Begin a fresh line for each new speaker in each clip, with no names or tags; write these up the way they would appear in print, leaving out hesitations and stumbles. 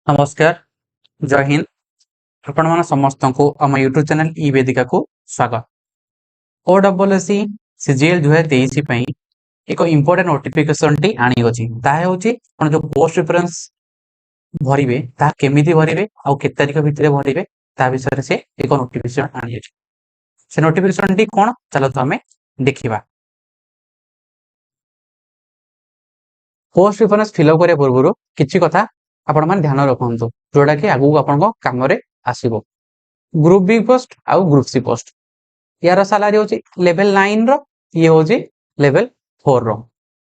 नमस्कार जय हिंद आपण मान समस्त को आम यूट्यूब चैनल ई वेदिका को स्वागत। ओडब्ल्यूएससी सीजीएल 2023 एक इंपोर्टेंट नोटिफिकेशन टी आनी अछि ताहे होछि आपण जो पोस्ट प्रेफरेंस भरिबे ता केमिति भरिबे आ के तारिख भितरे भरिबे ता विषय से एक नोटिफिकेशन आनी अछि। से नोटिफिकेशन टी कोन चलो तो हमें देखिबा। पोस्ट प्रेफरेंस फिलअप करे पूर्व किछि कथा आपण मान ध्यान रखंतु जोडा कि आगु आपण को काम रे आसीबो। ग्रुप बी पोस्ट आउ ग्रुप सी पोस्ट यार सैलरी होची लेवल 9 रो ये होची लेवल 4 रो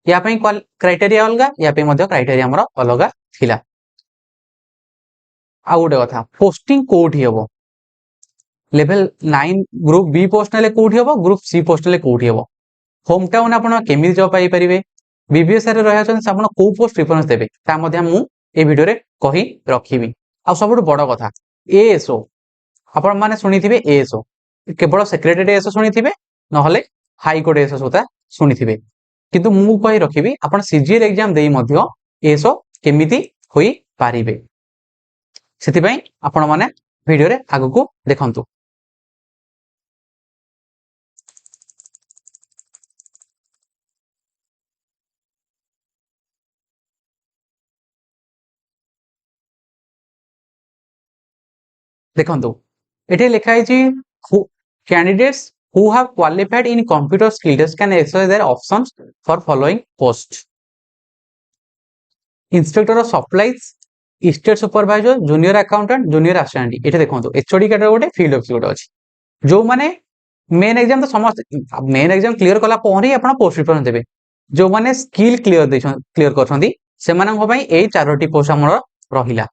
या पई क्राइटेरिया अलगा या पई मध्ये क्राइटेरिया हमर अलगा थिला। आ गोटे कथा पोस्टिंग कोठी हेबो लेवल 9 ग्रुप बी पोस्ट नेले कोठी हेबो ग्रुप सी पोस्ट नेले कोठी हेबो होम टाउन आपण केमि जॉब पाई परिबे बीबीएस रे रहय छन आपण को पोस्ट प्रेफरेंस देबे ता मध्ये मु ए वीडियो रे कहि रखिबी। आ सबुठ बड़ कथा एएसओ आपण माने सुनिथिबे एएसओ केवल सेक्रेटरी एएसओ सुनिथिबे नहले हाई कोर्ट एएसओ सुता सुनिथिबे किंतु मु कहि रखिबी आपण सीजीएल एग्जाम देई मध्ये एएसओ केमिति होई पारिबे सेति पई आपण माने वीडियो रे आगु को देखंतु। देखंतु एठी लिखा है candidates who have qualified in computer skills can exercise their options for following posts: inspector of supplies, state supervisor, junior accountant, junior assistant. एठी देखंतु एचओडी कैटर गोटे फील्ड ऑफिसर गोटे अछि जो माने मेन एग्जाम तो समस्त मेन एग्जाम क्लियर कला पर ही आपण पोस्ट प्रिपरेशन देबे जो माने स्किल क्लियर करछंदी से माने हो भाई एई चारोटी पोस्ट हमर रहिला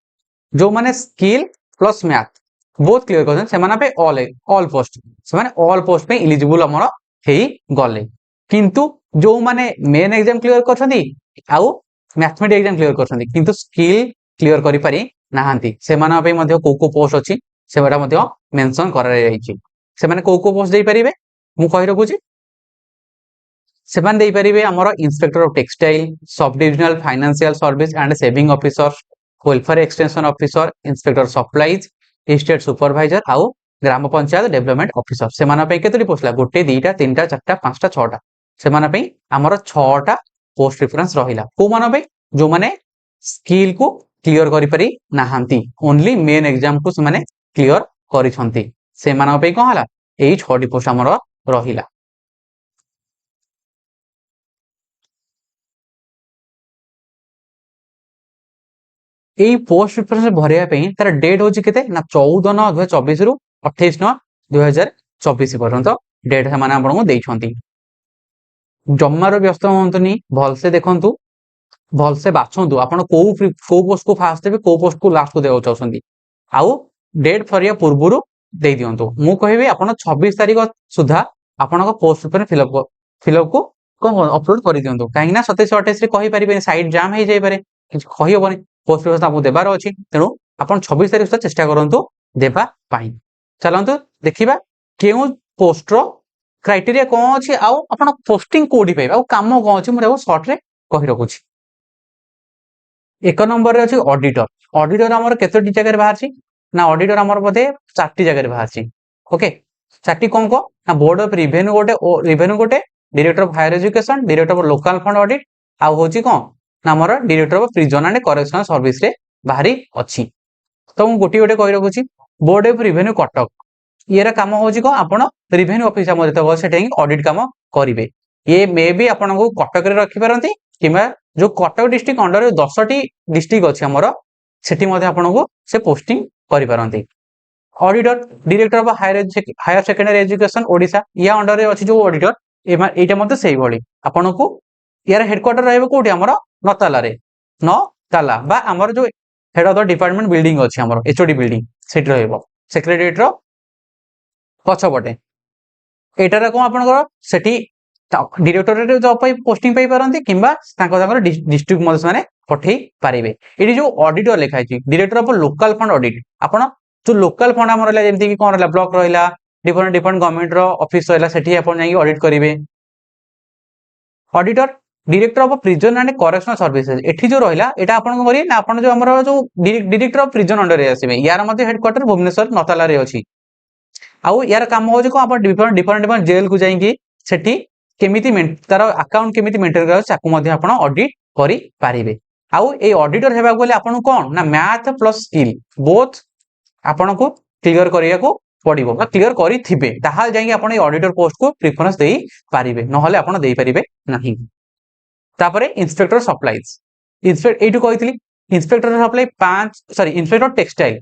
जो माने skill plus math both clear करछन से माने पे ऑल पोस्ट से माने ऑल पोस्ट पे एलिजिबल हमर हेई गले किंतु जो माने मेन एग्जाम क्लियर करछंदी आउ मैथमेटिक्स एग्जाम क्लियर करछंदी किंतु स्किल क्लियर करि पारि नाहंती से माने पे मध्ये को पोस्ट अछि से बडा मध्ये मेंशन करा जायछि से माने को पोस्ट देई परिबे मु कहि रखुछि से माने देई परिबे हमर इंस्पेक्टर ऑफ टेक्सटाइल, सब divisional financial service and saving officer, welfare extension officer, inspector supplies, state supervisor आउ ग्राम पंचायत डेवलपमेंट ऑफिसर से माने पे केतरी पोस्ट ला गोटे दीटा तीनटा चारटा पांचटा छटा से माने पे हमर 6टा पोस्ट प्रेफरेंस रहिला को माने पे जो माने स्किल को क्लियर करि पारि नाहंती ओनली मेन एग्जाम को से माने क्लियर करिसंती से माने पे कोन हला एई 6टी पोस्ट हमर रहिला। एई पोस्ट प्रेफरेंस भरिया पे तार डेट होची केते ना 14/9/2024 रु 28/9/2024 पर्यंत डेट से माने आपन को देइछंती। जम्मारो व्यस्त होंतनी भल से देखंतु भल से बाछंतु आपन को पोस्ट को फास्ट देबे को पोस्ट को लास्ट को देउ चाहछंती आउ डेट फरिया पूर्वरु देइ दियंतु मु कहिबे आपन 26 तारिख सुधा आपन को पोस्ट पर फिलअप को कोन अपलोड करि दियंतु काहे ना 27 28 रे कहि परिबे साइट जाम हे जाय पारे किछ कहि होबनी पोस्ट प्रेफरेंस आपको देबार अछि तेनु आपन 26 तारिख सुधा चेष्टा करंतु देबा पाई। चलंतु देखिबा केउ पोस्ट रो क्राइटेरिया कोन अछि आउ आपन पोस्टिंग कोडी पाइबा आउ काम कोन अछि मु शॉर्ट रे कहि रखुछि। एक नंबर रे अछि ऑडिटर। ऑडिटर हमर केतोटी जगह रे बाहर छी ना ऑडिटर हमर बधे 4टी जगह रे बाहर छी ओके 4टी कोन को ना बोर्ड ऑफ रेवेन्यू गोटे director of higher education director of local fund audit आ होची कोन ना हमर director of prison and correctional service रे बाहरी अछि तो मु गोटी गोटे कहि रखुछि। बोर्ड ऑफ रेवेन्यू कटक येरा काम होची को आपण रेवेन्यू ऑफिस हमर त सेठे ऑडिट काम करिवे ये मे बी आपण को कटक रे रखि परंती किबा जो कटक डिस्ट्रिक्ट अंडर 10टी डिस्ट्रिक्ट अछि हमर सेठी मध्ये आपण को से पोस्टिंग करि परंती। Auditor director of higher secondary education Odisha या अंडर रे अछि जो ऑडिटर एटा मध्ये सेही भली आपण को यार हेडक्वार्टर रहबे कोठी हमर नताला रे नताला बा हमर जो head of the department building अछि हमर एचओडी बिल्डिंग सेठी रहबो सेक्रेटरीट रो पछपटे एटारे को आपण को सेठी डायरेक्टरेट जॉब पाई पोस्टिंग पाई परंती किबा तांको डिस्ट्रिक्ट मध्ये माने पठेई पारिबे। एडी जो ऑडिटर लिखा छि director of local fund audit आपण जो लोकल फंड हमर रहला जेमति कि कोन रहला ब्लॉक रहला डिफरेंट गवर्नमेंट रो ऑफिस रहला सेठी आपण जाई ऑडिट करिवे। Auditor director of prison and correctional services एठी जो रहिला एटा आपण करी ना आपण जो हमर जो डिरेक्टर ऑफ प्रिजन अंडर रे आसीबे यार मध्ये हेडक्वार्टर भुवनेश्वर नताला रे अछि आउ यार काम हो को आपण डिफरेंट डिफरेंट जेल को जाइंगी सेठी केमिति तार अकाउंट केमिति मेंटेन कर चाकू मध्ये आपण ऑडिट करि पारिबे आउ ए ऑडिटर हेबा बोले आपण कोन ना मैथ प्लस स्किल बोथ आपण को क्लियर करिया को पड़िबो बा क्लियर करि थिबे ताहाल जाइंगी आपण ए ऑडिटर पोस्ट को प्रेफरेंस देई पारिबे नहले आपण देई पारिबे नाही तापरे इंस्पेक्टर सप्लाईज इंस्पेक्टर एटू कहितली inspector supply 5 sorry inspector textile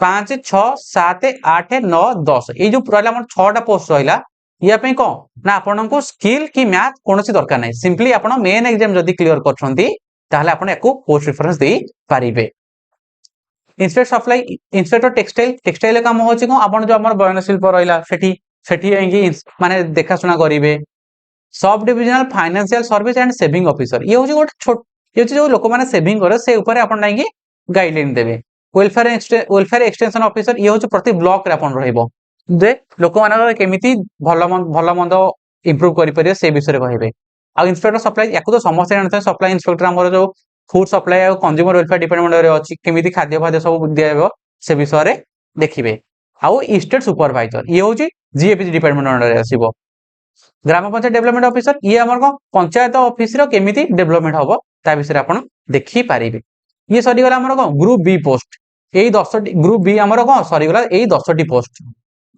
5 6 7 8 9 10 ए जो रहला हमर 6टा पोस्ट रहला या पे को ना आपन को स्किल की मैथ कोनोसी दरकार नै सिंपली आपन मेन एग्जाम जदी क्लियर करछंती ताहले आपन एको पोस्ट रेफरेंस देई पारिबे inspector supply inspector textile textile काम होची को आपन जो हमर बयन शिल्प रहला सेठी एंगी माने देखा सुना करिवे सब divisional financial service and saving officer ये होची गोट छोट ये होची जो लोक माने सेविंग करे से ऊपर आपन नाइकी गाइडलाइन देबे वेलफेयर एक्सटेंशन ऑफिसर ये होची प्रति ब्लॉक रे आपन रहइबो जे लोक मानकर केमिति भलो मंद इंप्रूव करि परियो से विषय रे कहबे आ इंस्पेक्टर सप्लाई याको तो समस्त जानते सप्लाई इंस्पेक्टर हमर जो फूड सप्लाई आ कंज्यूमर वेलफेयर डिपार्टमेंट रे अछि केमिति खाद्य फाद्य सब दियाबो से विषय रे देखिबे आ स्टेट सुपरवाइजर ये होची जीएपीसी डिपार्टमेंट अंडर रे आसीबो ग्राम पंचायत डेवलपमेंट ऑफिसर ये हमर को पंचायत ऑफिस रो केमिति डेवलपमेंट होबो ता विषय आपण देखि पारिबे ये सरी गला हमर को ग्रुप बी पोस्ट एई 10 ग्रुप बी हमर को सरी गला एई 10 टी पोस्ट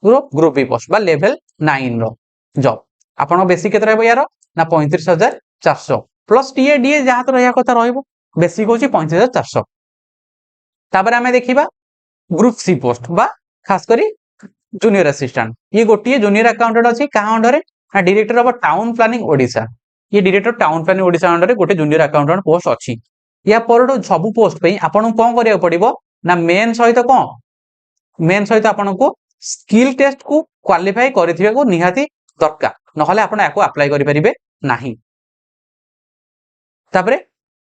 ग्रुप बी पोस्ट बा लेवल 9 रो जॉब आपण बेसिक केते रहबो यार ना 35400 प्लस टीए डीए जहा तो रहया कथा रहइबो बेसिक होची 35400 तापर हमें देखिबा ग्रुप सी पोस्ट बा खास करी जूनियर असिस्टेंट ये गोटिए जूनियर अकाउंटेंट अछि का अंडर ना director of town planning Odisha ये director town planning Odisha under गोटे जूनियर अकाउंटेंट पोस्ट अछि या पर सब पोस्ट पे आपन कोन करिया पड़िबो ना मेन सहित आपन को स्किल टेस्ट को क्वालिफाई करथिबे को निहाती दरकार नहले आपन याको अप्लाई करि परिबे नाही तापरे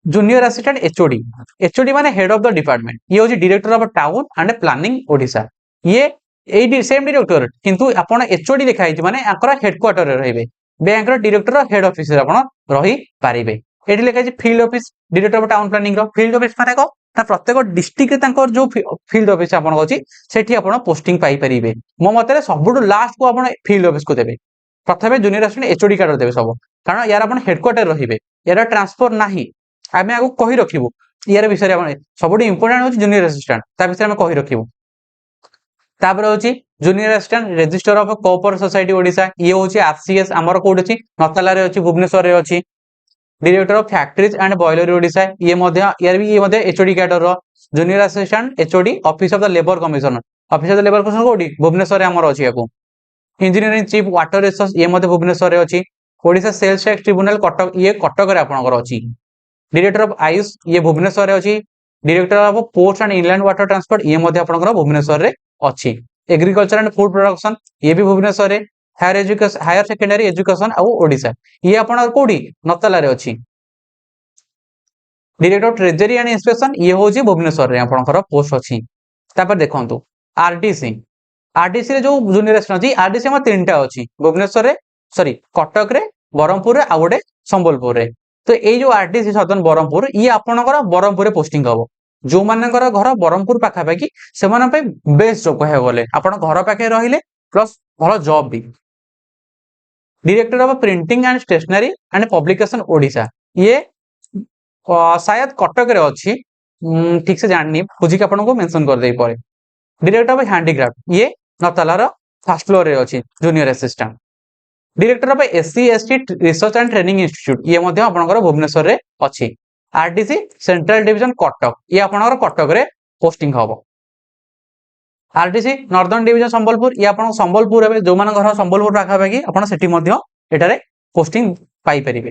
जूनियर असिस्टेंट एचओडी माने हेड ऑफ द डिपार्टमेंट ये होची director of town and planning Odisha ये एडी सेम डायरेक्टर किंतु आपण एचओडी लिखाई छि माने आकर हेडक्वार्टर रे रहबे बैंक रो डायरेक्टर हेड ऑफिस रे आपण रही पारिबे एडी लिखाई छि field office director of town planning रो फील्ड ऑफिस माने को ता प्रत्येक डिस्ट्रिक्ट रे तांकर जो फील्ड ऑफिस आपण होची सेठी आपण पोस्टिंग पाई परिबे मो मतरे सबुटु लास्ट को आपण फील्ड ऑफिस को देबे प्रथमे जूनियर असिस्टेंट एचओडी कार्ड देबे सब कारण यार आपण हेडक्वार्टर रहिबे यार ट्रांसफर नाही आमे आगु कहि रखिबो यार विषय आपण सबुटु इंपोर्टेंट होची जूनियर असिस्टेंट ता विषय में कहि रखिबो तापर होची junior assistant register of cooperative society Odisha ये होची आरसीएस हमर कोड अछि नताला रे अछि भुवनेश्वर रे अछि director of factories and boiler Odisha ये मध्ये एचओडी कैडर रो junior assistant HOD office of the labour commissioner office of the labour commissioner कोडी भुवनेश्वर रे हमर अछि याको इंजीनियरिंग चीफ वाटर रिसोर्स ये मध्ये भुवनेश्वर रे अछि Odisha sales tax tribunal Cuttack ये कटक रे आपनकर अछि डायरेक्टर ऑफ आयुष ये भुवनेश्वर रे अछि director of ports and inland water transport ये मध्ये आपनकर भुवनेश्वर रे अछि एग्रीकल्चर एंड फूड प्रोडक्शन ये भी भुवनेश्वर रे हायर सेकेंडरी एजुकेशन आ ओडिशा ये आपन कोडी नतला रे अछि director of treasury and inspection ये होची भुवनेश्वर रे आपनकर पोस्ट अछि तापर देखंतु आरटीसी रे जो जूनियर असिस्टेंट अछि आरटीसी में तीनटा अछि भुवनेश्वर रे सॉरी कटक रे बरहमपुर रे आ गोटे संबलपुर रे तो ए जो आरटीसी सदन बरहमपुर ये आपनकर बरहमपुर रे पोस्टिंग हबो जो मानकर घर बरहमपुर पाखा पाखी से माने पे बेस्ट जॉब कहे गले आपण घर पाखे रहिले प्लस भलो जॉब भी director of printing and stationery and publication Odisha ये शायद कटक रे अछि ठीक से जाननी बुझी के आपन को मेंशन कर देई परे डायरेक्टर ऑफ हैंडीक्राफ्ट ये नताला रो फर्स्ट फ्लोर रे अछि junior assistant director of SC ST research and training institute ये मध्ये आपनकर भुवनेश्वर रे अछि आरटीसी सेंट्रल डिवीजन कटक ये आपनकर कटक रे पोस्टिंग हबो आरटीसी नॉर्दर्न डिवीजन संबलपुर ये आपन संबलपुर रे जो मान घर संबलपुर राखा बाकी आपन सेठी मध्ये एटारे पोस्टिंग पाई परिबे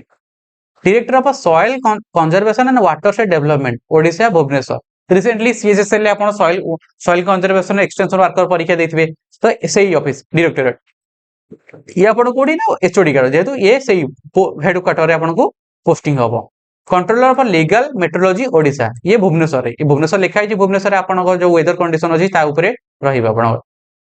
director of soil conservation and watershed development Odisha Bhubaneswar recently CHSL ले आपन सॉइल कंजर्वेशन एक्सटेंशन वर्कर परीक्षा देथिबे तो सेही ऑफिस डायरेक्टरेट ये आपन कोडी ना एचओडी कार्ड जेतु ये सेही हेड क्वार्टर रे आपन को पोस्टिंग हबो controller of legal metrology Odisha ये भुवनेश्वर लिखाई भुवनेश्वर आपन जो वेदर कंडीशन अछि ता ऊपर रहिबा आपन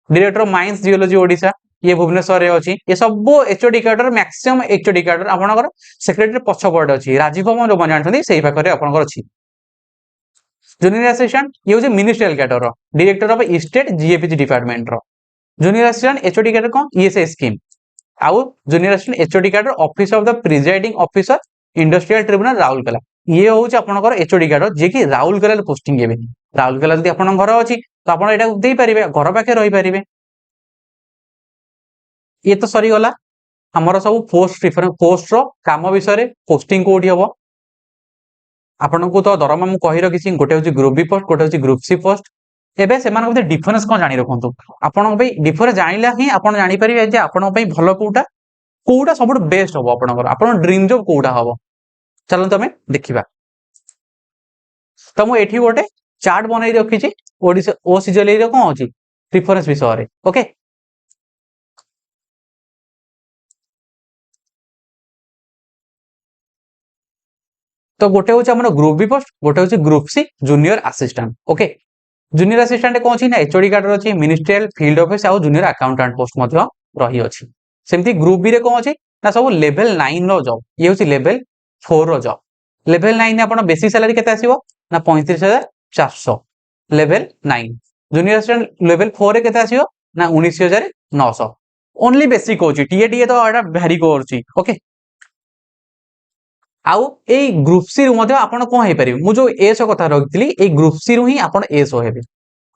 director of mines geology Odisha ये भुवनेश्वर रे अछि ये सब HOD cadre maximum HOD cadre आपनकर सेक्रेटरी पछपट अछि राजीव भवन जो जानछथि सेही पाखरे आपनकर अछि जूनियर असिस्टेंट ये होछि ministerial cadre director of state GAPC department रो जूनियर असिस्टेंट एचओडी कैडर कोन ईएसआई स्कीम आउ junior assistant HOD cadre office of the presiding officer industrial tribunal Rourkela ये होछि आपनकर एचओडी कैडर जे कि राउरकेला पोस्टिंग हेबे राउरकेला जदि आपन घर अछि तो आपन एटा देई परिबे घर पाखे रहि परिबे ये तो सरी गला हमर सब पोस्ट रेफरेंस पोस्ट रो काम विषय रे पोस्टिंग कोठी हबो आपन को तो दरमा मु कहि रखिछि गोटे होछि ग्रुप बी पोस्ट गोटे होछि ग्रुप सी पोस्ट एबे सेमान मध्ये डिफरेंस कोन जानि रखंतु आपन पे डिफरेंस जानिला ही आपन जानि परिबे जे आपन पे भलो कोउटा सबुठ बेस्ट हबो आपन ड्रीम जॉब कोउटा हबो चलन तमे देखिबा त मु एठी गोटे चार्ट बनाई रखिछि ओडिसा ओसीजली रे कोन अछि डिफरेंस विषय रे ओके तो गोटे होछि हमर ग्रुप बी पोस्ट गोटे होछि group C junior assistant okay junior assistant कोन अछि ना एचओडी कार्ड अछि मिनिस्ट्रियल फील्ड ऑफिस आ जूनियर अकाउंटेंट पोस्ट मध्ये रही अछि सेमति ग्रुप बी रे कोन अछि ना सब लेवल 9 रो जॉब ये होछि लेवल 4 रो जॉब लेवल 9 ने अपन बेसिक सैलरी केते आसीबो ना 35400 लेवल 9 जूनियर असिस्टेंट लेवल 4 रे केते आसीबो ना 19900 ओनली बेसिक होछि टीए तो एटा वेरी करछि ओके आउ ए ग्रुप सी रु मध्ये आपण कोन हे परिबे मु जो एस कथा रखितली ए ग्रुप सी रु ही आपण एस हेबे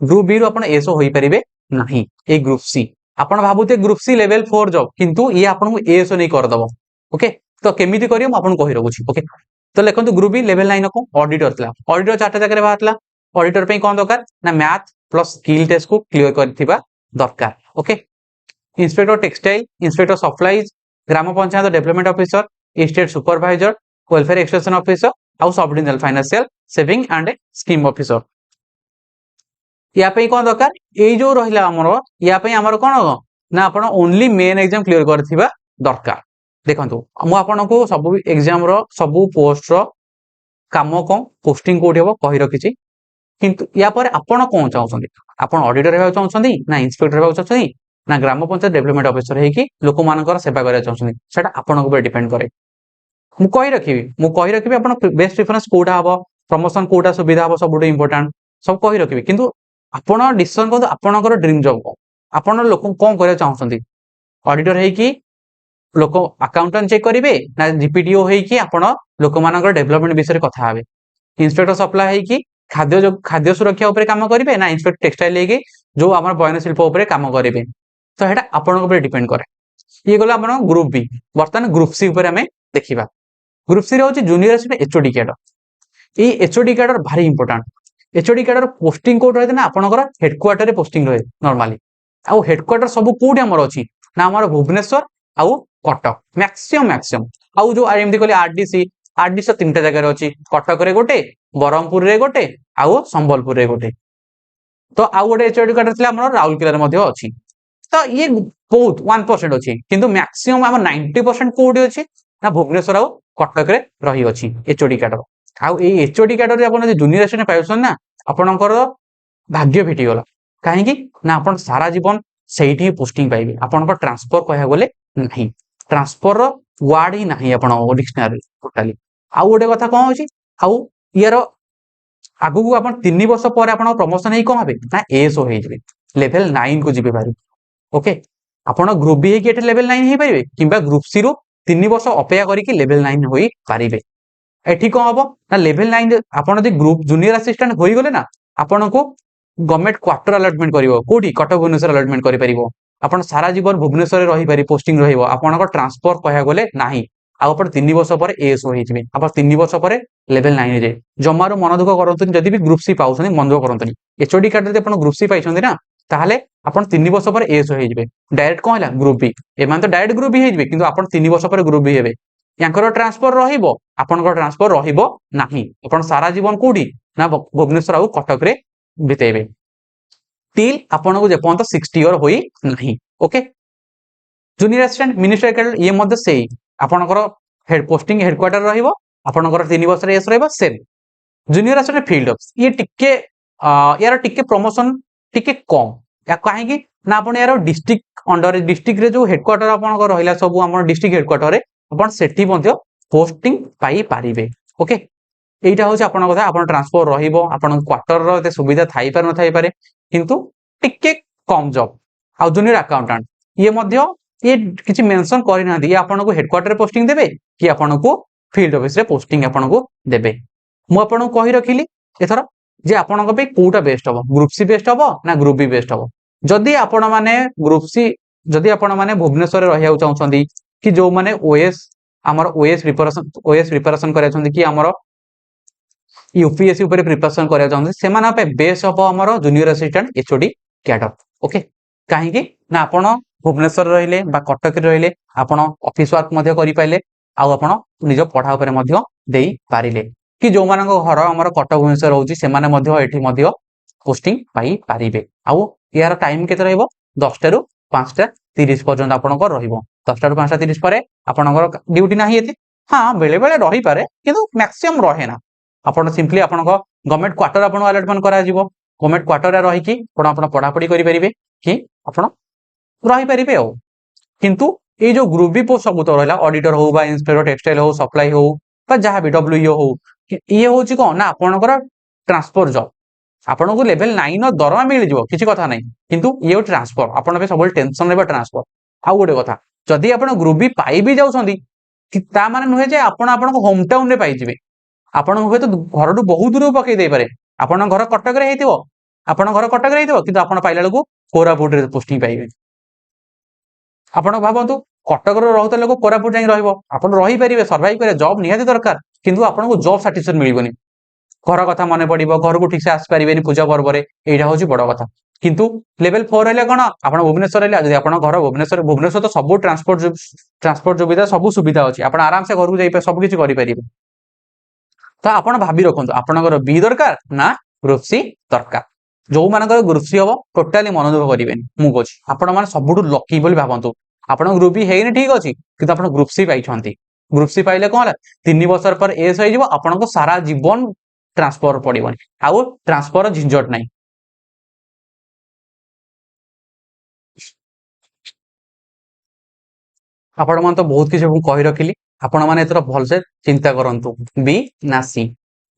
ग्रुप बी रु आपण एस होई परिबे नाही ए ग्रुप सी आपण भाबुते ग्रुप सी लेवल 4 जॉब किंतु ये आपण को एस नै कर दबो ओके तो केमिति करियो आपण कहि रखुछि ओके तो लेखंतु ग्रुप बी लेवल 9 को ऑडिटर थला ऑडिटर चारटा जगह रे बातला ऑडिटर पे कोन दरकार ना मैथ प्लस स्किल टेस्ट को क्लियर करथिबा दरकार okay inspector textile inspector supplies gram panchayat development officer state supervisor welfare extension officer आउ sub divisional financial saving and scheme officer या पे कोन दरकार ए जो रहिला हमरो या पे हमर कोन ना आपण ओनली मेन एग्जाम क्लियर करथिबा दरकार देखंतु मु आपण को सब एग्जाम रो सब पोस्ट रो काम को पोस्टिंग कोठी हो कहि रखिछि किंतु या पर आपण कोन चाहउछन्ती आपण ऑडिटर हेबा चाहउछन्ती ना इंस्पेक्टर हेबा चाहउछन्ती ना ग्राम पंचायत डेवलपमेंट ऑफिसर हे कि लोक मानकर सेवा करिया चाहउछन्ती सेटा आपण को डिपेंड करे मु कहि रखिबि आपण बेस्ट प्रेफरेंस कोडा हबो प्रमोशन कोडा सुविधा हबो सबुठ इंपोर्टेंट सब कहि रखिबि किंतु आपण डिसीजन को आपणकर ड्रीम जॉब को आपण लोक कोन करिया चाहउछन्ती ऑडिटर हे कि लोक अकाउंटेंट चेक करिवे ना जीपीडीओ हे कि आपण लोक मानकर डेवलपमेंट विषय कथा हाबे इंस्पेक्टर सप्लाई हे कि खाद्य सुरक्षा ऊपर काम करिवे ना इंस्पेक्टर टेक्सटाइल हे कि जो हमर बयन शिल्प ऊपर काम करिवे तो हेटा आपण ऊपर डिपेंड करे ये गला आपण ग्रुप बी वर्तमान ग्रुप सी ऊपर हमें देखिबा ग्रुप सी रे होची जूनियर असिस्टेंट एचओडी कैडर ए एचओडी कैडर भारी important HOD cadre posting code रहते ना आपनकर हेडक्वार्टर रे पोस्टिंग रहे नॉर्मली आउ हेडक्वार्टर सब कोड हमर अछि ना हमर भुवनेश्वर आउ कटक मैक्सिमम आउ जो एमडी कहले आरडीसी तीनटा जगह रे अछि कटक रे गोटे बरहमपुर रे गोटे आउ संबलपुर रे गोटे तो आउ गोटे एचओडी कैडर थिला हमर राउरकेला रे मध्ये अछि तो ये बहुत 1% अछि किंतु मैक्सिमम हम 90% कोड अछि ना भुवनेश्वर आउ कटक रे रही अछि एचओडी कैडर आउ ए एचओडी कैडर रे आपण जूनियर असिस्टेंट पाउछन ना आपणकर भाग्य फिटी गला काहे कि ना आपण सारा जीवन सेठी पोस्टिंग पाइबे आपणकर ट्रांसफर कहया गले नाही ट्रांसफर रो वर्ड ही नाही आपण डिक्शनरी टोटली आउ गोटे कथा कोन होछि आउ यार आगु को आपण 3 वर्ष पर आपण प्रमोशन हे कोन हबे ना एसओ हे जबे लेवल 9 को जिबे बारी ओके आपण ग्रुप बी हे कि एटे लेवल 9 हे पाइबे किबा ग्रुप सी रो 3 वर्ष अपेक्षा करी कि लेवल 9 होई पारिबे एठी कोन हबो ना लेवल 9 आपण जे ग्रुप जूनियर असिस्टेंट होई गले ना आपण को गवर्नमेंट क्वार्टर अलॉटमेंट करिवो कोठी कटक भुवनेश्वर अलॉटमेंट करि परिवो आपण सारा जीवन भुवनेश्वर रे रही पारि पोस्टिंग रहिवो आपण को ट्रांसफर कहया गले नाही आ आपण 3 वर्ष पर एएसओ होई जिवे आपण 3 वर्ष पर लेवल 9 जे जमारो मन दुख करंतु जदी भी ग्रुप सी पाउछन मन दुख करंतु एचओडी कार्ड रे आपण ग्रुप सी पाइछन ना ताहले आपण 3 वर्ष पर एएसओ होई जिवे डायरेक्ट कोन हला ग्रुप बी एमान तो डायरेक्ट ग्रुप बी हे जिवे किंतु आपण 3 वर्ष पर ग्रुप बी हेबे यांकर ट्रांसफर रहिबो आपनकर ट्रांसफर रहिबो नाही आपण सारा जीवन कोठी ना भुवनेश्वर आउ कटक रे बितेबे टिल आपण को जे पंत 60 ईयर होई नाही okay junior assistant minister cadre ये मध्ये सेही आपनकर हेड पोस्टिंग हेडक्वार्टर रहिबो आपनकर 3 वर्ष रे एस रहिबो same junior assistant field of ये टिके यार टिके प्रमोशन टिके कम या काहे कि ना आपण यार डिस्ट्रिक्ट अंडर डिस्ट्रिक्ट रे जो हेडक्वार्टर आपन रहिला सब हमर डिस्ट्रिक्ट हेडक्वार्टर रे अपन सेठी मध्ये पोस्टिंग पाई पारिबे ओके एटा होची आपन कथा आपन ट्रांसफर रहिबो आपन क्वार्टर रो एते सुविधा थाई पर न थाई पारे किंतु टिके कम जॉब आ जूनियर अकाउंटेंट ये मध्ये ये किछि मेंशन करि ना दी आपन को हेडक्वार्टर रे पोस्टिंग देबे कि आपन को फील्ड ऑफिस रे पोस्टिंग आपन को देबे मु आपन को कहि रखिली एथरा जे आपन को पे कोटा बेस्ट हबो ग्रुप सी बेस्ट हबो ना ग्रुप बी बेस्ट हबो जदी आपन माने ग्रुप सी जदी आपन माने भुवनेश्वर रे रहिया चाहउछंदी कि जो माने ओएस हमर ओएस प्रिपरेशन करे छंदी कि हमर यूपीएससी ऊपर प्रिपरेशन करिया चाहते से माने पे बेस हबो हमर junior assistant HOD cadre okay काहे कि ना आपण भुवनेश्वर रहिले बा कटक रे रहिले आपण ऑफिस वर्क मध्ये करि पाइले आ आपण निज पढा ऊपर मध्ये देई पारिले कि जो मानको घर हमर कटक भुवनेश्वर होउची से माने मध्ये एठी मध्ये पोस्टिंग पाई पारिबे आ यार टाइम केते रहइबो 10 टा रु 5 टा 30 पर्यंत आपण को रहइबो 10 टा रु 5 टा 30 परे आपनकर ड्यूटी नाही एते हां बेले बेले रही पारे किंतु मैक्सिमम रहे ना आपण सिंपली आपण को गवर्नमेंट क्वार्टर आपण अलॉटमेंट करा जिवो गवर्नमेंट क्वार्टर रे रही कि आपण पढा पढी करि परिबे कि आपण रही परिबे हो किंतु ए जो ग्रुप बी पोस्ट सब तो रहला ऑडिटर हो बा इंस्पेक्टर टेक्सटाइल हो सप्लाई हो बा जहां भी डब्ल्यूईओ हो ये होची को ना आपनकर ट्रांसफर जॉब आपण को लेवल 9 नो दरमा मिल जिवो किछि कथा नै किंतु ये ट्रांसफर आपण पे सबल टेंशन लेबा ट्रांसफर आ गोटे कथा जदी आपण ग्रुप बी पाई भी जाउछंदी कि ता माने नुहे जे आपण आपण होम टाउन रे पाई जिवे आपण होय तो घर टू बहुत दूर पकई दे पारे आपण घर कटक रे हेतिबो आपण घर कटक रे हेतिबो किंतु आपण पाइला लको कोरापुट रे पोस्टिंग पाइबे आपण भाबंतु कटक रे रहत लोक कोरापुट जाई रहइबो आपण रही परिबे सर्वाइव करे जॉब निहाती दरकार किंतु आपण को जॉब सैटिस्फैक्शन मिलिबोनी घर कथा माने पड़िबो घर को ठीक से आस परिबेनी पूजा पर्व रे एटा होची बड़ कथा किंतु लेवल 4 रहले कोन आपण भुवनेश्वर रहले जदी आपण घर भुवनेश्वर तो सब ट्रांसपोर्ट सुविधा सब सुविधा अछि आपण आराम से घर को जाई सब किछि करि परिबे तो आपण भाबी रखंतु आपनकर बी दरकार ना ग्रुप सी दरकार जो मानकर ग्रुप सी हबो टोटली मनोदुख करिवेनी मु कहछि आपण माने सबुडु लकी बोली भाबंतु आपण ग्रुप बी हेइनी ठीक अछि किंतु आपण ग्रुप सी पाइ छथि ग्रुप सी पाइले कोन 3 वर्ष पर एस होई जिवो आपण को सारा जीवन ट्रांसफर पड़िबनी आउ ट्रांसफर झंझट नाही आपण मन तो बहुत किछ कहि रखिली आपण माने एतर भल से चिंता करंतु बी ना सी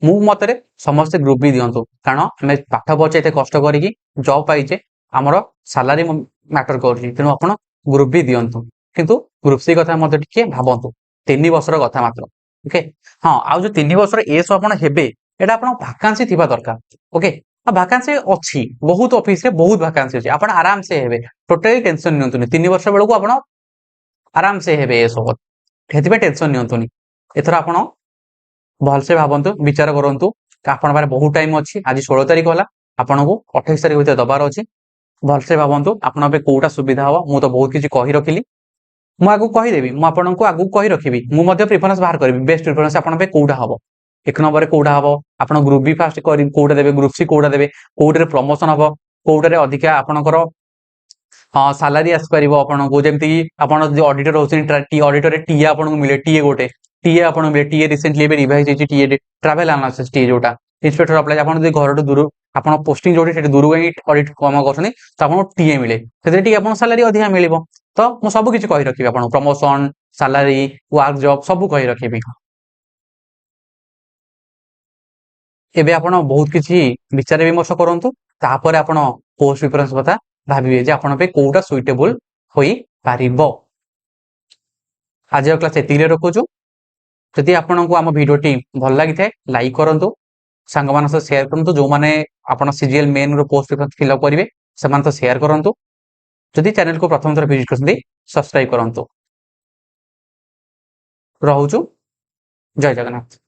मु मतरे समस्त ग्रुप भी दियंतु कारण हमें पाठ पछे एते कष्ट करिकि जॉब पाइचे हमर सैलरी मैटर करछि तेनु आपण ग्रुप भी दियंतु किंतु ग्रुप सी कथा मते टिके भाबंतु 3 वर्षर कथा मात्र ओके हां आ जो 3 वर्षर एस आपण हेबे एटा आपण वैकेंसी थिबा दरकार ओके आ वैकेंसी अछि बहुत ऑफिस रे बहुत वैकेंसी अछि आपण आराम से हेबे टोटली टेंशन नियंतु 3 वर्ष बेलको आपण आराम से हेबे एस होबत हेतिबे टेंशन नियंतुनी एथरा आपण भल से भाबंतु विचार करंतु आपण बारे बहुत टाइम अछि आज 16 तारिख होला आपण को 28 तारिख भीतर दबार अछि भल से भाबंतु आपण पे कोटा सुविधा हो मु तो बहुत किछि कहि रखिली मु आगु कहि देबी मु आपण को आगु कहि रखिबी मु मध्ये प्रेफरेंस बाहर करबी बेस्ट प्रेफरेंस आपण पे कोटा हबो एक नंबर कोटा हबो आपण ग्रुप बी फास्ट करि कोटा देबे ग्रुप सी कोटा देबे कोटा रे प्रमोशन हबो कोटा रे अधिका आपणकर सैलरी आस परिबो आपण को जेमति आपण जो ऑडिटर होसिन टी ऑडिटर रे टी आपण को मिले टी गोटे टीए आपण मिले टीए रिसेंटली बे रिवाइज होची टीए ट्रैवल एनालिसिस टी जोटा इंस्पेक्टर अप्लाई आपण जे घर दूर आपण पोस्टिंग जोटी सेठी दूर गई ऑडिट काम करछनी त आपण टीए मिले सेते टी आपण सैलरी अधिका मिलिबो तो मु सब किछ कहि रखिबे आपण प्रमोशन सैलरी वर्क जॉब सब कहि रखिबे एबे आपण बहुत किछि विचार विमर्श करंतु तापर आपण पोस्ट प्रिफरेंस कथा भाबिबे जे आपण पे कोटा सुइटेबल होई पारिबो आज क्लास एतिरे रखुछु जदि आपण को हम वीडियो टी भल लागि थाए लाइक करंतु संग मान से शेयर करंतु जो माने आपण सीजीएल मेन रो पोस्ट पेपर फिल अप करिवे समान तो शेयर करंतु जदि चैनल को प्रथम थर विजिट करसंदी सब्सक्राइब करंतु रहउछु जय जगन्नाथ।